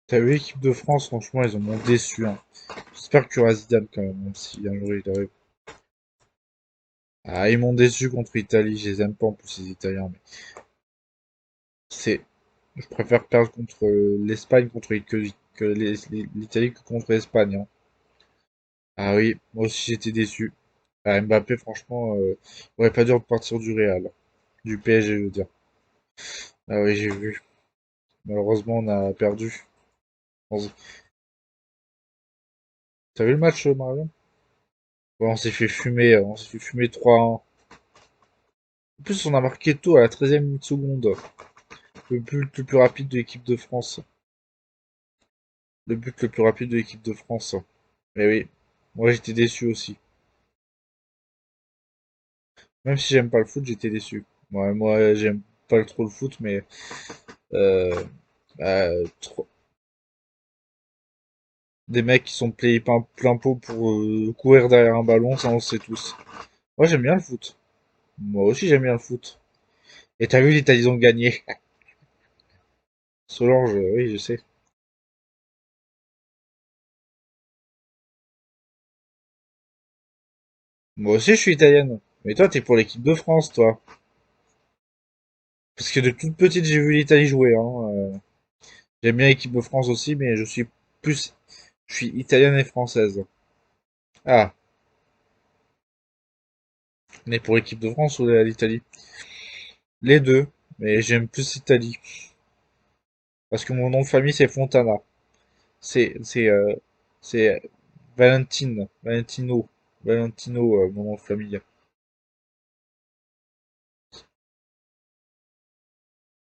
T'as vu l'équipe de France, franchement, ils m'ont déçu, hein. J'espère qu'il y aura Zidane quand même si un jour il arrive. Ah, ils m'ont déçu contre l'Italie, je les aime pas en plus les Italiens, mais c'est. Je préfère perdre contre l'Espagne que l'Italie que contre l'Espagne, hein. Ah oui, moi aussi j'étais déçu. Ah, Mbappé, franchement, il aurait pas dû repartir du Real. Du PSG, je veux dire. Ah oui, j'ai vu. Malheureusement, on a perdu. On- T'as vu le match, Marion? Ouais, on s'est fait fumer 3-1. En plus, on a marqué tôt à la 13e seconde. Le but le plus rapide de l'équipe de France. Le but le plus rapide de l'équipe de France. Mais oui, moi j'étais déçu aussi. Même si j'aime pas le foot, j'étais déçu. Moi j'aime pas trop le foot, mais euh, bah, des mecs qui sont payés plein pot pour courir derrière un ballon, ça on le sait tous. Moi j'aime bien le foot. Moi aussi j'aime bien le foot. Et t'as vu l'Italie, ils ont gagné. Solange, oui je sais. Moi aussi je suis italienne. Mais toi t'es pour l'équipe de France, toi. Parce que de toute petite j'ai vu l'Italie jouer, hein. J'aime bien l'équipe de France aussi, mais plus, je suis italienne et française. Ah, mais pour l'équipe de France ou l'Italie? Les deux, mais j'aime plus l'Italie. Parce que mon nom de famille c'est Fontana. C'est, c'est, euh, c'est Valentino, mon nom de famille.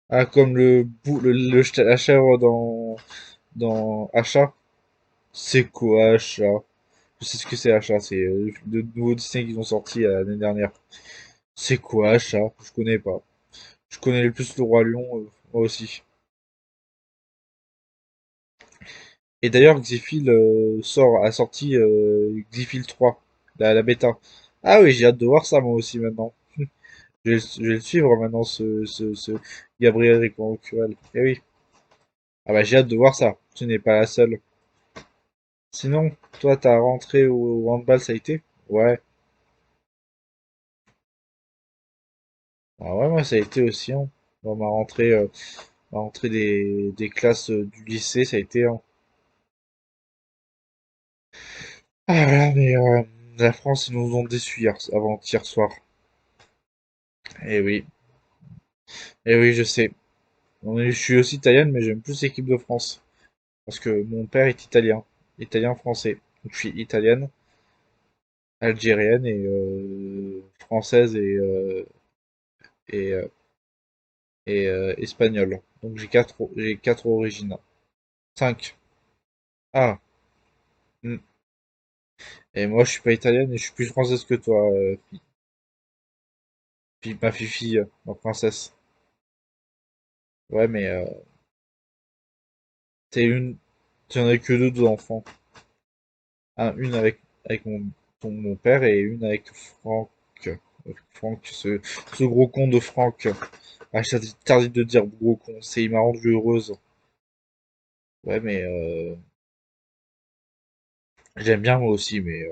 Ah, comme la chèvre dans Achat. C'est quoi Achat? Je sais ce que c'est Achat, c'est le nouveau Disney qu'ils ont sorti l'année dernière. C'est quoi Achat? Je connais pas. Je connais le plus le Roi Lion, moi aussi. Et d'ailleurs, Xifil a sorti Xifil 3, la bêta. Ah oui, j'ai hâte de voir ça moi aussi maintenant. Je vais le suivre maintenant, ce Gabriel Ricorel. Eh oui. Ah bah j'ai hâte de voir ça. Tu n'es pas la seule. Sinon, toi, ta rentrée au handball, ça a été? Ouais. Ah ouais, moi, ça a été aussi, hein. Dans ma rentrée des classes du lycée, ça a été, hein. Ah là, mais la France, ils nous ont déçus avant-hier soir. Eh oui, eh oui, je sais. Je suis aussi italienne, mais j'aime plus l'équipe de France. Parce que mon père est italien. Italien-français. Donc je suis italienne, algérienne et française et, euh, espagnole. Donc j'ai quatre origines. Cinq. Ah. Hmm. Et moi, je suis pas italienne et je suis plus française que toi, ma fifi, ma princesse. Ouais, mais t'es une, tu en as que deux enfants. Une avec mon père et une avec Franck. Franck, ce gros con de Franck. Ah, je t'interdis de dire gros con, il m'a rendu heureuse. Ouais, mais j'aime bien moi aussi, mais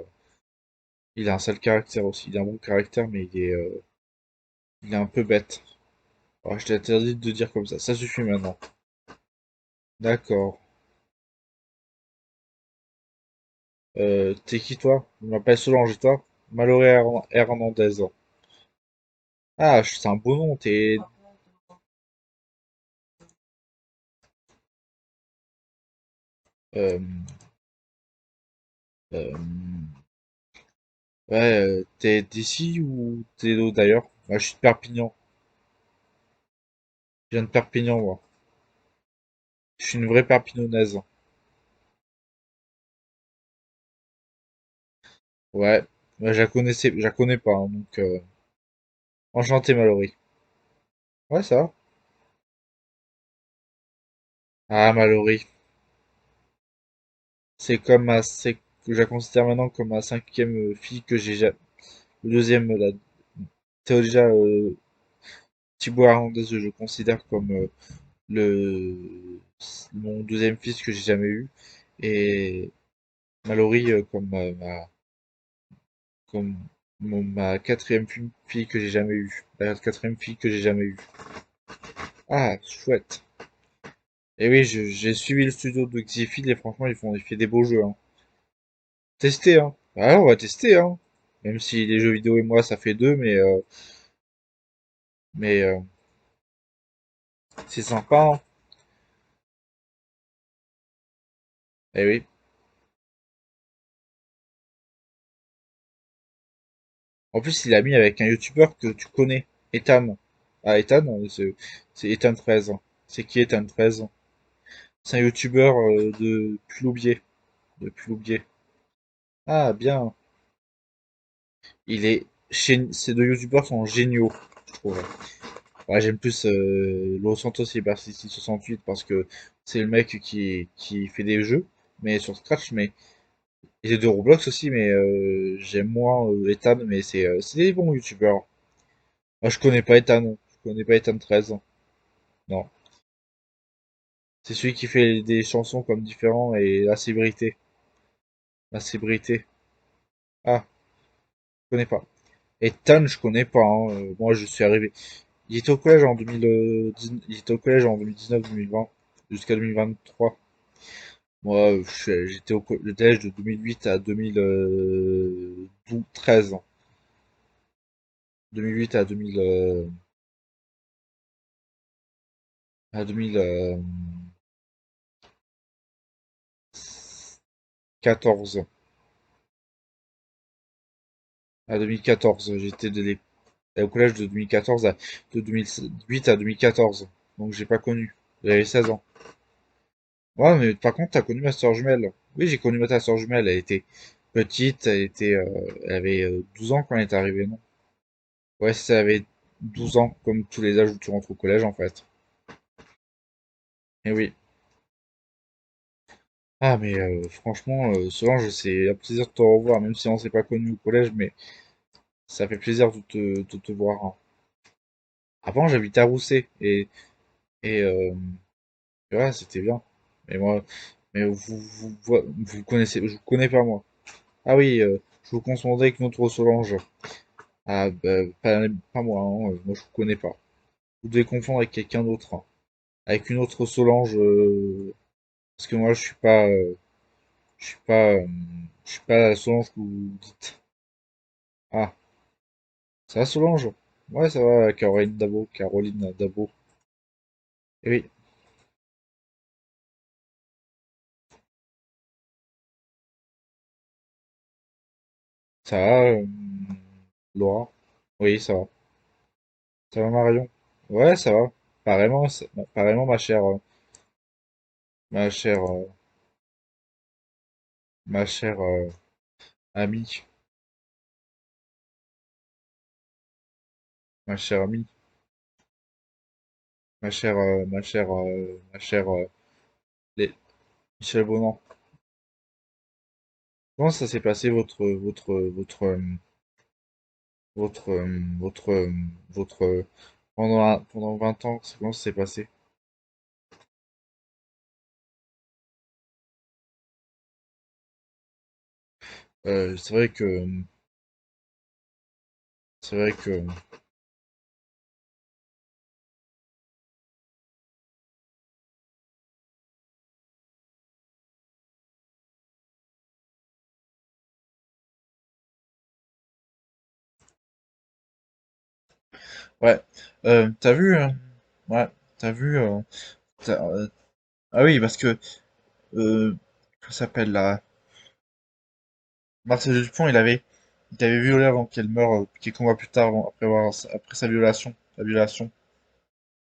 il a un sale caractère aussi. Il a un bon caractère, mais il est un peu bête. Oh, je t'interdis de dire comme ça suffit maintenant. D'accord. T'es qui toi? Je m'appelle Solange et toi? Mallory Hernandez. Ah, c'est un beau nom, Euh, euh, ouais, t'es d'ici ou t'es d'où d'ailleurs? Moi, je suis de Perpignan. Je viens de Perpignan, moi. Je suis une vraie Perpignanaise. Ouais, moi, je la connais pas, hein, donc enchanté, Mallory. Ouais, ça va. Ah, Mallory, c'est que je la considère maintenant comme ma cinquième fille que le deuxième, là, Théodosia Thibaut Hernandez, je le considère comme le mon deuxième fils que j'ai jamais eu, et Mallory comme ma quatrième fille que j'ai jamais eue. La quatrième fille que j'ai jamais eue. Ah, chouette. Et oui, j'ai suivi le studio de Xiphil et franchement, ils font des beaux jeux, hein. Tester, hein. Ah, on va tester, hein. Même si les jeux vidéo et moi, ça fait deux, mais c'est sympa, hein. Eh oui. En plus, il a mis avec un youtubeur que tu connais, Ethan. Ah, Ethan, c'est Ethan 13. C'est qui Ethan 13? C'est un youtubeur de Ploubier. De Ploubier. Ah, bien. Ces deux youtubeurs sont géniaux, je trouve. Ouais, j'aime plus Los Santos Cyber City 68 parce que c'est le mec qui fait des jeux, mais sur Scratch, mais il est de Roblox aussi, mais j'aime moins Ethan, mais c'est des bons youtubeurs. Moi, je connais pas Ethan, je connais pas Ethan 13. Non. C'est celui qui fait des chansons comme différents et la célébrité. La célébrité. Ah, je connais pas. Ethan, je connais pas, hein. Moi, je suis arrivé. Il était au collège en 2010, il était au collège en 2019-2020 jusqu'à 2023. Moi, j'étais au collège de 2008 à 2013. 2008 à 2000, à 2014. À 2014, au collège de 2014 de 2008 à 2014. Donc j'ai pas connu. J'avais 16 ans. Ouais, mais par contre, t'as connu ma sœur jumelle. Oui, j'ai connu ta sœur jumelle. Elle était petite, elle avait 12 ans quand elle est arrivée, non? Ouais, ça avait 12 ans, comme tous les âges où tu rentres au collège, en fait. Et oui. Ah, mais franchement, Solange, c'est un plaisir de te revoir, même si on s'est pas connu au collège, mais ça fait plaisir de te voir, hein. Avant, j'habitais à Rousset, et ouais, c'était bien. Mais moi, mais vous connaissez, je vous connais pas, moi. Ah oui, je vous confondais avec notre Solange. Ah, bah, pas moi, hein, moi je vous connais pas. Vous devez confondre avec quelqu'un d'autre, hein. Avec une autre Solange, parce que moi je suis pas, je suis pas la Solange que vous dites. Ah, ça va Solange? Ouais, ça va, Caroline Dabo. Eh oui, ça va, Laura? Oui, ça va. Ça va Marion? Ouais, ça va. Pareillement, pareillement ma chère, ma chère amie, ma chère amie, ma chère, les- Michel Bonan. Comment ça s'est passé votre, pendant 20 ans, comment ça s'est passé? Euh, c'est vrai que, c'est vrai que, ouais, t'as vu, ouais, t'as vu, t'as- euh, ah oui, parce que, comment ça s'appelle là? Marcel Dupont, il avait violé avant qu'elle meure, quelques mois plus tard, après sa violation, la violation.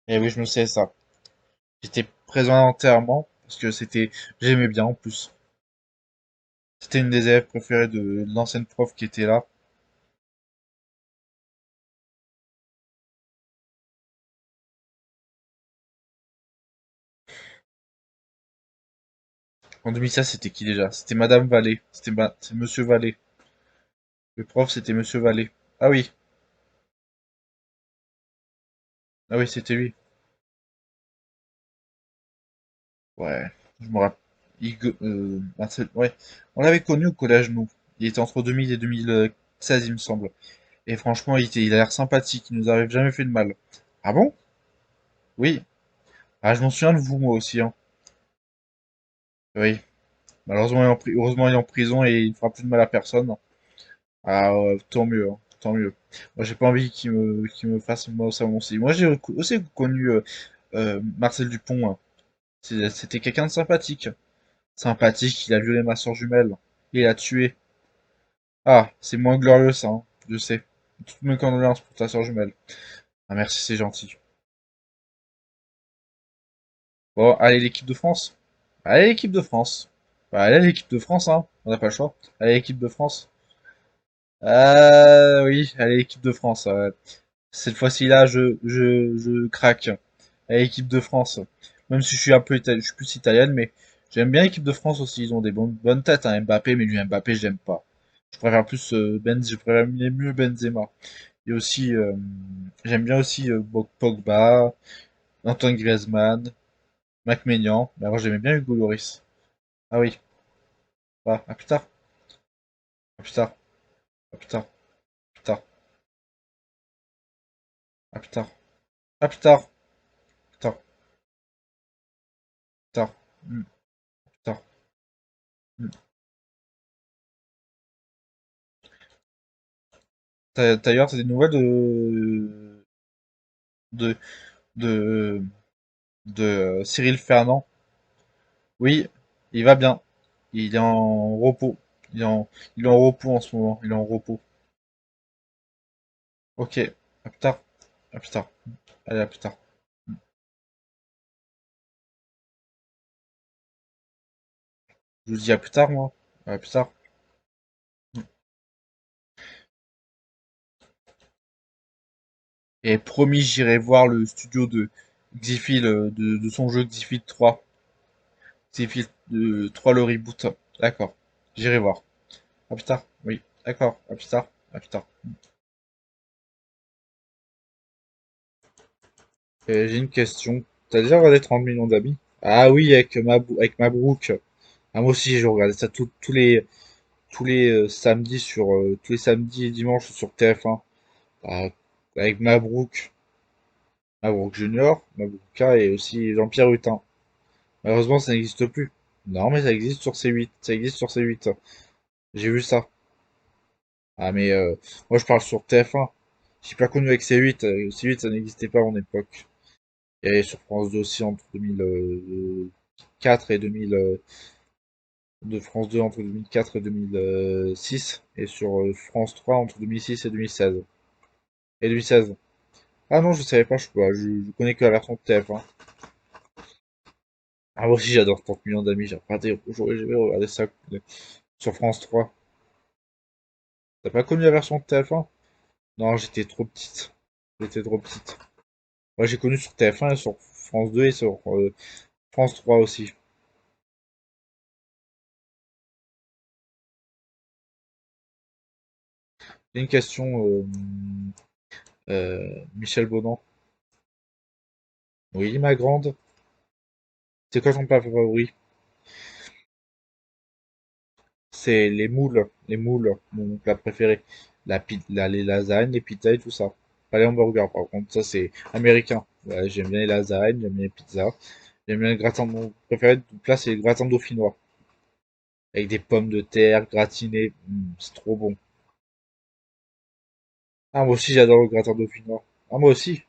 Et oui, je me sais ça. J'étais présent à l'enterrement, parce que j'aimais bien en plus. C'était une des élèves préférées de l'ancienne prof qui était là. En 2016, c'était qui déjà? C'était Madame Vallée. C'est Monsieur Vallée. Le prof, c'était Monsieur Vallée. Ah oui, ah oui, c'était lui. Ouais, je me rappelle. Marcel, ouais. On l'avait connu au collège, nous. Il était entre 2000 et 2016, il me semble. Et franchement, il a l'air sympathique, il nous avait jamais fait de mal. Ah bon? Oui. Ah, je m'en souviens de vous, moi aussi, hein. Oui. Malheureusement, heureusement, il est en prison et il ne fera plus de mal à personne. Ah, tant mieux, hein, tant mieux. Moi, j'ai pas envie qu'il me fasse moi ça aussi. Moi, j'ai aussi connu Marcel Dupont, hein. C'était quelqu'un de sympathique. Sympathique, il a violé ma soeur jumelle. Il l'a tué. Ah, c'est moins glorieux ça, hein, je sais. Toutes mes condoléances pour ta soeur jumelle. Ah merci, c'est gentil. Bon, allez l'équipe de France. Allez l'équipe de France. Bah, allez l'équipe de France, hein. On n'a pas le choix. Allez l'équipe de France. Ah oui, allez l'équipe de France. Cette fois-ci là, je craque. Allez l'équipe de France. Même si je suis un peu je suis plus italienne, mais j'aime bien l'équipe de France aussi. Ils ont des bonnes têtes, hein. Mbappé, mais lui Mbappé, j'aime pas. Je préfère plus je préfère mieux Benzema. Et aussi, j'aime bien aussi Pogba, Antoine Griezmann, Mac-Maignan. Mais avant, j'aimais bien Hugo Lloris. Ah oui, à plus tard, à plus tard, à plus tard, à plus tard, à plus tard, à plus tard, plus tard, plus tard, plus tard. Hmm. D'ailleurs, t'as des nouvelles de, de, de Cyril Fernand? Oui, il va bien. Il est en repos. Il est en repos en ce moment. Il est en repos. Ok, à plus tard, à plus tard. Allez, à plus tard. Je vous dis à plus tard, moi. À plus tard. Et promis, j'irai voir le studio de Xifil, de son jeu Xifil 3. Xifil 3 le reboot. D'accord. J'irai voir. À plus tard. Oui. D'accord. À plus tard. À plus tard. J'ai une question. T'as déjà regardé 30 millions d'amis? Ah oui, avec Mabrouk. Ah, moi aussi, je regardais ça tous les samedis tous les samedis et dimanches sur TF1. Ah, avec Mabrouk. Mabrouk Junior, Mabrouk et aussi Jean-Pierre Hutin. Malheureusement, ça n'existe plus. Non, mais ça existe sur C8. Ça existe sur C8. J'ai vu ça. Ah, mais moi, je parle sur TF1. J'ai pas connu avec C8. C8, ça n'existait pas à mon époque. Et sur France 2 aussi entre 2004 et 2000. De France 2 entre 2004 et 2006. Et sur France 3 entre 2006 et 2016. Et 2016. Ah non, je savais pas. Je connais que la version de TF1. Ah, moi aussi, j'adore 30 millions d'amis. J'ai regardé, j'aurais jamais regardé ça sur France 3. T'as pas connu la version de TF1? Non, j'étais trop petite. J'étais trop petite. Moi, j'ai connu sur TF1 et sur France 2 et sur France 3 aussi. J'ai une question, Michel Bonan. Oui, ma grande. C'est quoi ton plat favori? C'est les moules. Les moules, mon plat préféré. Les lasagnes, les pizzas et tout ça. Pas les hamburgers, par contre, ça c'est américain. Ouais, j'aime bien les lasagnes, j'aime bien les pizzas. J'aime bien le gratin. Mon préféré de plat, c'est le gratin dauphinois. Avec des pommes de terre gratinées. C'est trop bon. Ah, moi aussi, j'adore le gratin dauphinois. Ah, moi aussi.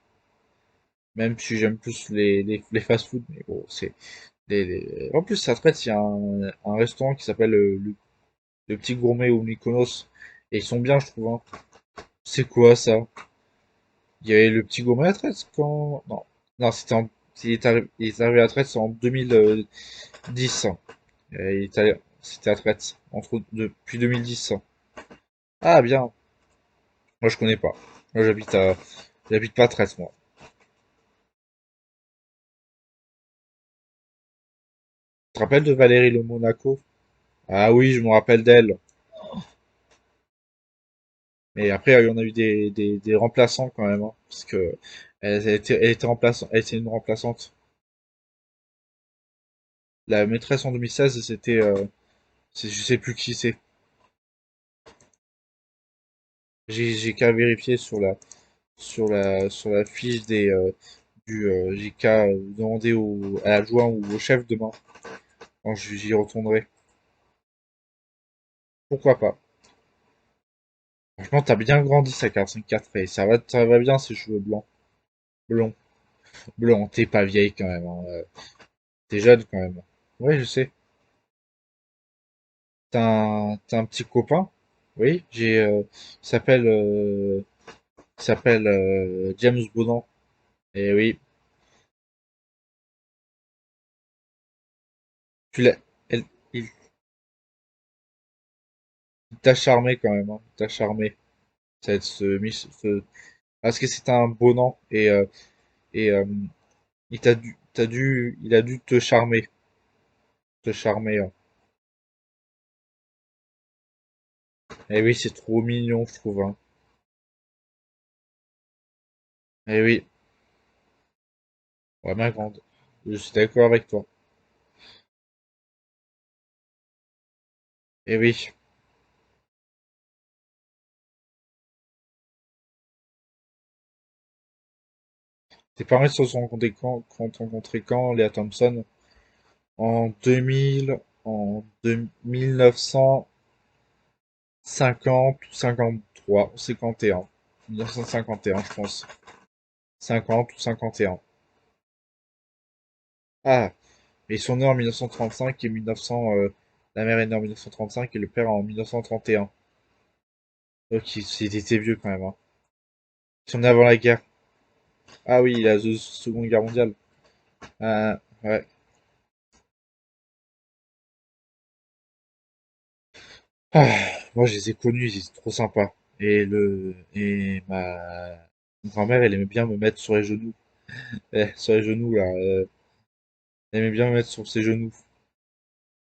Même si j'aime plus les fast-food. Mais bon, c'est. En plus, ça traite, il y a un restaurant qui s'appelle le Petit Gourmet au Mykonos. Et ils sont bien, je trouve, hein. C'est quoi ça? Il y avait le Petit Gourmet à Traite quand. Non. Non, il est arrivé à Traite en 2010. C'était à Traite. Depuis 2010. Ah, bien. Moi, je connais pas. Moi, j'habite pas à Traite, moi. Tu te rappelles de Valérie Le Monaco? Ah oui, je me rappelle d'elle. Mais après, il y en a eu des remplaçants quand même, hein, parce que elle était une remplaçante. La maîtresse en 2016, c'était, je sais plus qui c'est. J'ai qu'à vérifier sur la fiche j'ai qu'à demander à l'adjoint ou au chef demain quand j'y retournerai. Pourquoi pas? Franchement, t'as bien grandi, ça, 45-4, et ça va bien, ces cheveux blancs. Blonds. Blond, t'es pas vieille quand même, hein. T'es jeune quand même. Oui, je sais. T'as un petit copain? Oui, il s'appelle James Bonan. Et oui, tu l'as, elle- il t'a charmé quand même, hein. Il t'a charmé. Ça va être parce que c'est un Bonan et il a dû te charmer, hein. Et oui, c'est trop mignon, je trouve, hein. Et oui, ouais, ma grande. Je suis d'accord avec toi. Et oui. Tes parents se sont rencontrés quand, Léa Thompson? En 2000, en 1950 ou 53, ou 51. 1951, je pense. 50 ou 51. Ah, mais ils sont nés en 1935 et 1900, la mère est née en 1935 et le père en 1931. Donc ils étaient vieux quand même, hein. Ils sont nés avant la guerre. Ah oui, la Seconde Guerre mondiale. Ouais. Ah, moi, je les ai connus, ils étaient trop sympas. Et ma grand-mère, elle aimait bien me mettre sur les genoux. Sur les genoux, là. Elle aimait bien me mettre sur ses genoux.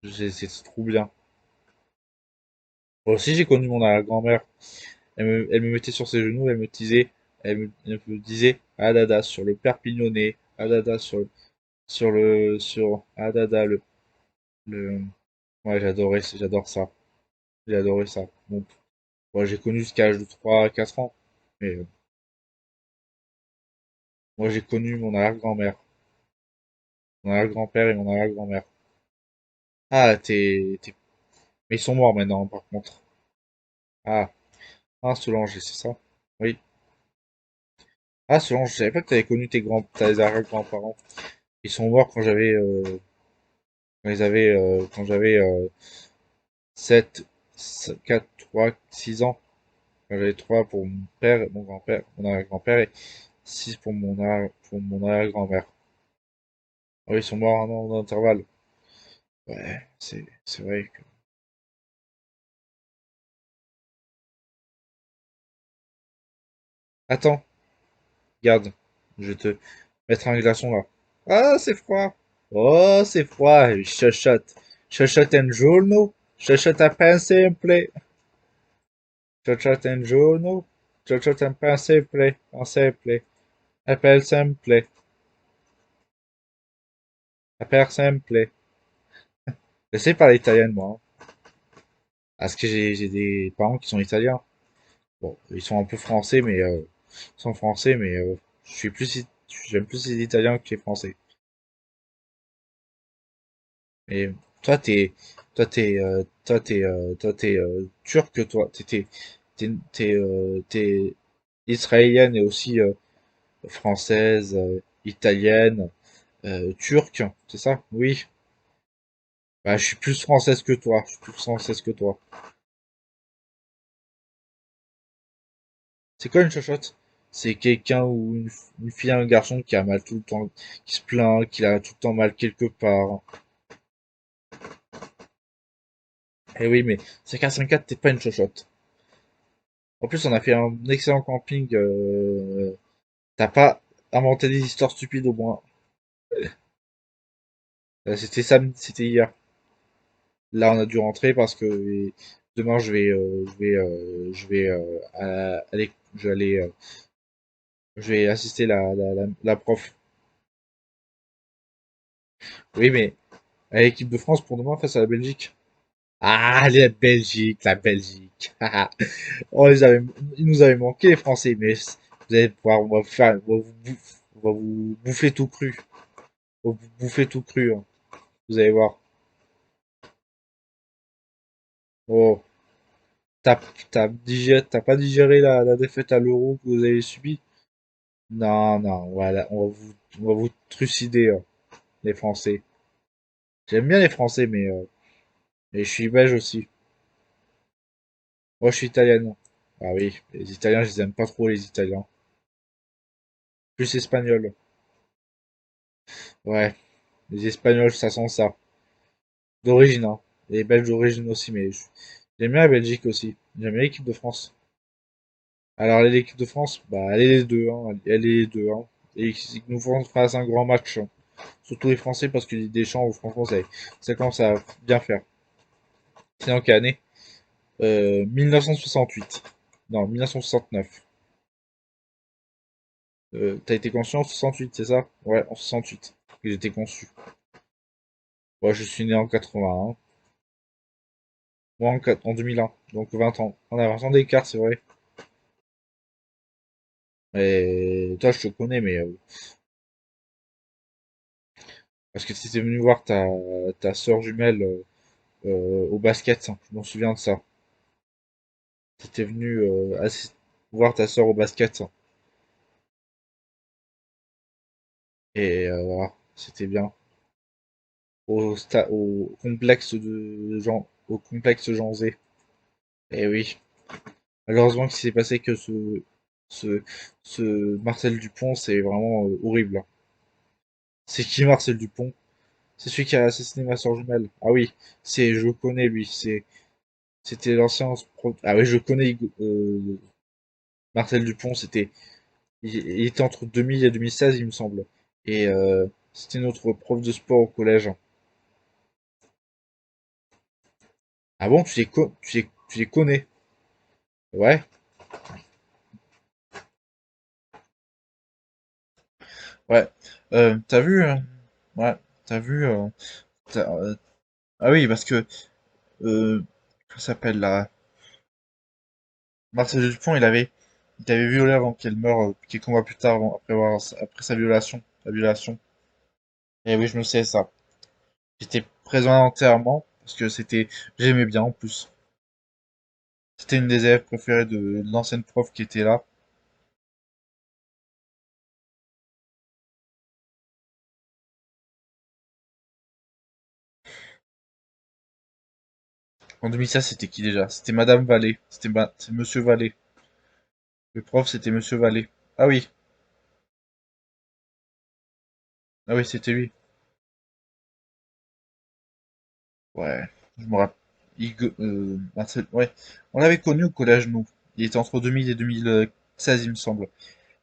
C'est trop bien. Moi aussi, j'ai connu mon arrière-grand-mère. Elle me mettait sur ses genoux, elle me disait, ah dada, sur le Perpignonais, ah dada, ah dada, ouais, j'adore ça. J'ai adoré ça. Bon, moi, j'ai connu jusqu'à l'âge de 3 4 ans. Mais moi, j'ai connu mon arrière-grand-mère. Mon arrière-grand-père et mon arrière-grand-mère. Ah, mais ils sont morts maintenant, par contre. Ah, ah, Solange, c'est ça? Oui. Ah, Solange, je savais pas que t'avais connu tes arrière-grands-parents. Ils sont morts quand j'avais 7, 4, 3, 6 ans. Quand j'avais 3 pour mon père, mon grand-père, mon arrière-grand-père et 6 pour mon arrière-grand-mère. Ah oui, ils sont morts un an d'intervalle. Ouais, c'est vrai que... Attends, garde, je vais te mettre un glaçon là. Ah, c'est froid. Oh, c'est froid. Chuchote. Chuchote un giorno. Chuchote un pain simple. Chuchote un giorno. Chuchote un pain simple. Un simple. Appel simple. Appel simple. J'essaie de parler italien, moi, hein. Parce que j'ai des parents qui sont italiens. Bon, ils sont un peu français, mais ils sont français, mais je suis j'aime plus les Italiens que les Français. Et toi, t'es turc, toi. T'es israélienne et aussi française, italienne, turque, c'est ça? Oui. Bah, je suis plus française que toi. Je suis plus française que toi. C'est quoi une chochotte? C'est quelqu'un ou une fille, un garçon qui a mal tout le temps, qui se plaint, qu'il a tout le temps mal quelque part. Eh oui, mais 5 4 t'es pas une chochotte. En plus, on a fait un excellent camping. T'as pas inventé des histoires stupides au moins. C'était samedi, c'était hier. Là, on a dû rentrer parce que demain, je vais assister la prof. Oui, mais À l'équipe de France pour demain face à la Belgique. Ah, la Belgique, la Belgique. Oh, ils nous avaient manqué, les Français, mais vous allez pouvoir, on va vous faire, on va vous bouffer tout cru. On va vous bouffer tout cru, hein. Vous allez voir. Oh, t'as, t'as pas digéré la défaite à l'Euro que vous avez subie? Non, non, voilà, on va vous trucider, hein, les Français. J'aime bien les Français, mais je suis belge aussi. Moi, je suis italien. Ah oui, les Italiens, je les aime pas trop, les Italiens. Plus espagnol. Ouais, les Espagnols, ça sent ça. D'origine, hein. Les Belges d'origine aussi, j'aime bien la Belgique aussi. J'aime bien l'équipe de France. Alors, l'équipe de France, bah, elle est les deux, hein. Elle est les deux, hein. Et qu'ils nous fassent un grand match, hein. Surtout les Français, parce que les Deschamps, franchement, ça commence à bien faire. C'est en quelle année? 1968. Non, 1969. T'as été conçu en 68, c'est ça? Ouais, en 68. Que j'étais conçu. Moi, je suis né en 81. Moi, en 2001. Donc 20 ans. On a 20 ans d'écart, c'est vrai. Et toi, je te connais, parce que tu étais venu voir ta sœur jumelle au basket. Je m'en souviens de ça. Tu étais venu voir ta sœur au basket. Et voilà, c'était bien. Au complexe Jean Zé. Et oui. Malheureusement, qu'il s'est passé que ce, ce Marcel Dupont, c'est vraiment horrible, hein. C'est qui Marcel Dupont? C'est celui qui a assassiné ma soeur jumelle. Ah oui, je connais lui. C'était l'ancien. Ah oui, je connais Marcel Dupont. Il était entre 2000 et 2016, il me semble. Et c'était notre prof de sport au collège. Ah bon, tu les connais? Ouais, ouais. T'as vu? Ouais, t'as vu? T'as- euh, ah oui, parce que comment ça s'appelle là? Marcel Dupont, il avait violé avant qu'elle meure quelques mois plus tard, après sa violation, la violation. Et oui, je me sais ça. J'étais présent à l'enterrement parce que j'aimais bien en plus. C'était une des élèves préférées de l'ancienne prof qui était là. En 2016, c'était qui déjà? C'était Madame Vallée. C'est Monsieur Vallée. Le prof, c'était Monsieur Vallée. Ah oui, ah oui, c'était lui. Ouais, je me rappelle. Ouais, on l'avait connu au collège, nous. Il était entre 2000 et 2016, il me semble.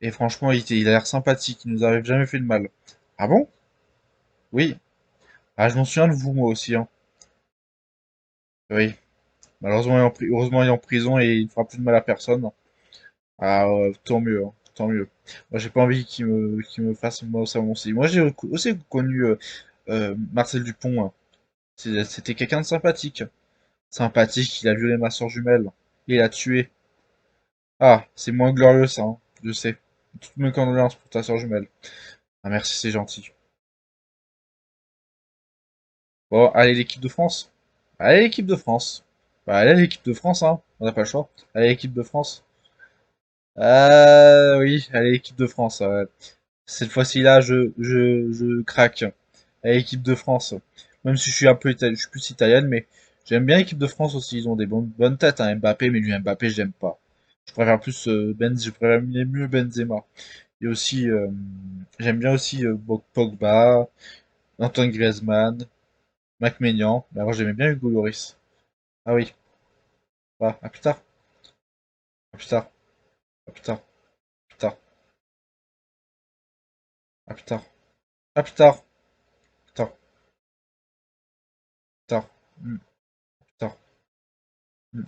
Et franchement, il a l'air sympathique. Il nous avait jamais fait de mal. Ah bon? Oui. Ah, je m'en souviens de vous, moi aussi, hein. Oui. Malheureusement, heureusement, il est en prison et il ne fera plus de mal à personne. Ah, tant mieux, hein, tant mieux. Moi, j'ai pas envie qu'il me fasse moi ça aussi. Moi, j'ai aussi connu Marcel Dupont, hein. C'était quelqu'un de sympathique. Sympathique, il a violé ma soeur jumelle. Il l'a tué. Ah, c'est moins glorieux ça, hein, je sais. Toutes mes condoléances pour ta soeur jumelle. Ah, merci, c'est gentil. Bon, allez, l'équipe de France. Allez, l'équipe de France. Bah, allez, l'équipe de France, hein. On n'a pas le choix. Allez, l'équipe de France. Ah oui, allez, l'équipe de France. Cette fois-ci là, je craque. Allez, l'équipe de France. Même si je suis plus italienne, mais j'aime bien l'équipe de France aussi. Ils ont des bonnes têtes, hein. Mbappé, mais lui, Mbappé, j'aime pas. Je préfère mieux Benzema. Et aussi, j'aime bien aussi Pogba, Antoine Griezmann, Maignan. Mais avant, j'aimais bien Hugo Lloris. Ah oui, bah, à plus tard, à plus tard, à plus tard, à plus tard, à plus tard, à plus tard, plus tard, plus tard, plus tard. Hmm.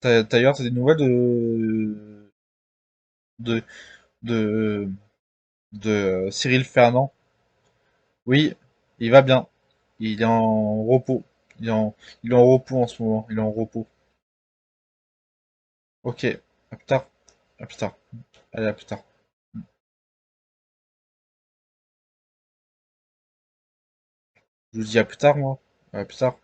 D'ailleurs, t'as des nouvelles de, de de Cyril Fernand. Oui, il va bien. Il est en repos. Il est en repos en ce moment. Il est en repos. Ok, à plus tard. À plus tard. Allez, à plus tard. Je vous dis à plus tard, moi. À plus tard.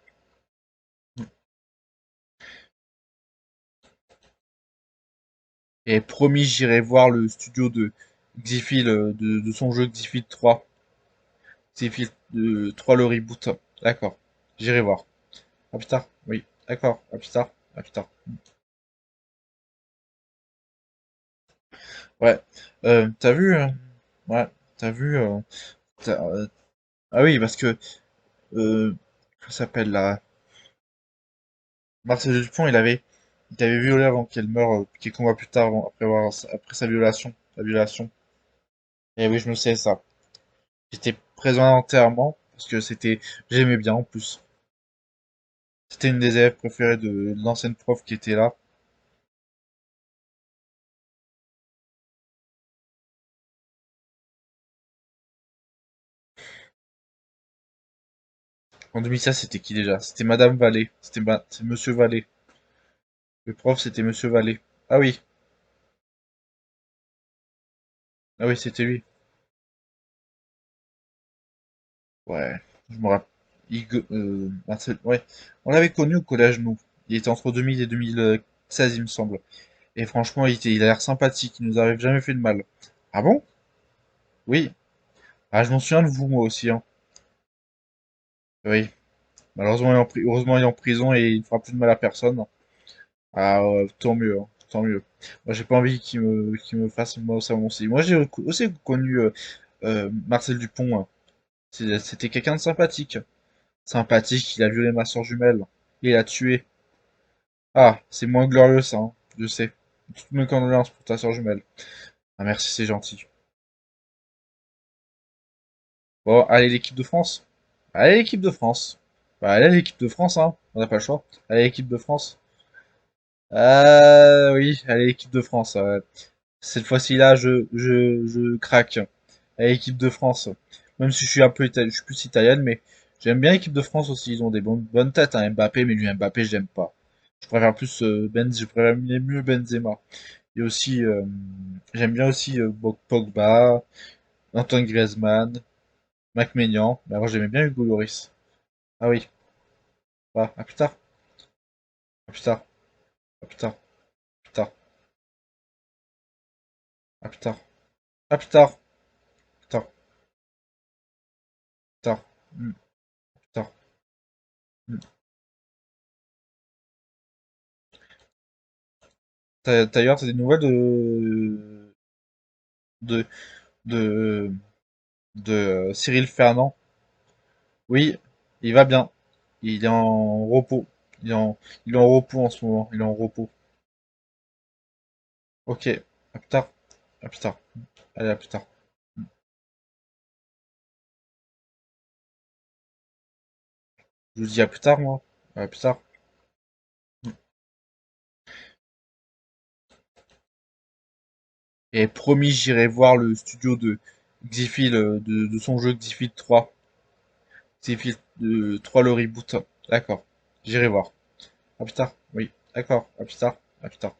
Et promis, j'irai voir le studio de Xifil, de son jeu Xifil 3. Xifil 3, le reboot. D'accord. J'irai voir. À plus tard. Oui. D'accord. À plus tard. À plus tard. Ouais. T'as vu, ouais. T'as vu, t'as- euh, ah oui, parce que, comment ça s'appelle là? Marcel Dupont, il avait violé avant qu'elle meure, quelques mois plus tard, après sa violation, la violation. Et oui, je me sais ça. J'étais présent à l'enterrement, parce que j'aimais bien en plus. C'était une des élèves préférées de l'ancienne prof qui était là. En 2016, c'était qui déjà? C'était Madame Vallée. C'est Monsieur Vallée. Le prof, c'était Monsieur Vallée. Ah oui, ah oui, c'était lui. Ouais, je me rappelle. Marcel, ouais. On l'avait connu au collège, nous. Il était entre 2000 et 2016, il me semble. Et franchement, il a l'air sympathique. Il nous avait jamais fait de mal. Ah bon? Oui. Ah, je m'en souviens de vous, moi aussi, hein. Oui. Malheureusement, heureusement, il est en prison et il ne fera plus de mal à personne. Ah, ouais, tant mieux, hein, tant mieux. Moi, j'ai pas envie qu'il me fasse moi ça aussi. Moi, j'ai aussi connu Marcel Dupont, hein. C'était quelqu'un de sympathique. Sympathique, il a violé ma soeur jumelle. Il l'a tué. Ah, c'est moins glorieux, ça, hein, je sais. Toutes mes condoléances pour ta soeur jumelle. Ah, merci, c'est gentil. Bon, allez, l'équipe de France. Allez, l'équipe de France. Bah, allez, l'équipe de France, hein. On n'a pas le choix. Allez, l'équipe de France. Ah, oui, allez, l'équipe de France. Cette fois-ci là, je craque. À l'équipe de France. Même si je suis un peu je suis plus italienne, mais j'aime bien l'équipe de France aussi. Ils ont des bonnes têtes, hein. Mbappé, mais lui, Mbappé, j'aime pas. Je préfère mieux Benzema. Et aussi, j'aime bien aussi Pogba, Antoine Griezmann, Maignan. Mais avant, j'aimais bien Hugo Lloris. Ah oui, à plus tard, à plus tard, à plus tard, à plus tard, à plus tard, à plus tard, plus tard, plus tard, plus tard. Hmm. D'ailleurs, t'as des nouvelles de, de, de Cyril Fernand? Oui, il va bien. Il est en repos. Il est en repos en ce moment. Il est en repos. Ok, à plus tard. À plus tard. Allez, à plus tard. Je vous dis à plus tard, moi. À plus tard. Et promis, j'irai voir le studio de Xifil, de son jeu Xifil 3. Xifil 3, le reboot. D'accord. J'irai voir. À plus tard. Oui. D'accord. À plus tard. À plus tard.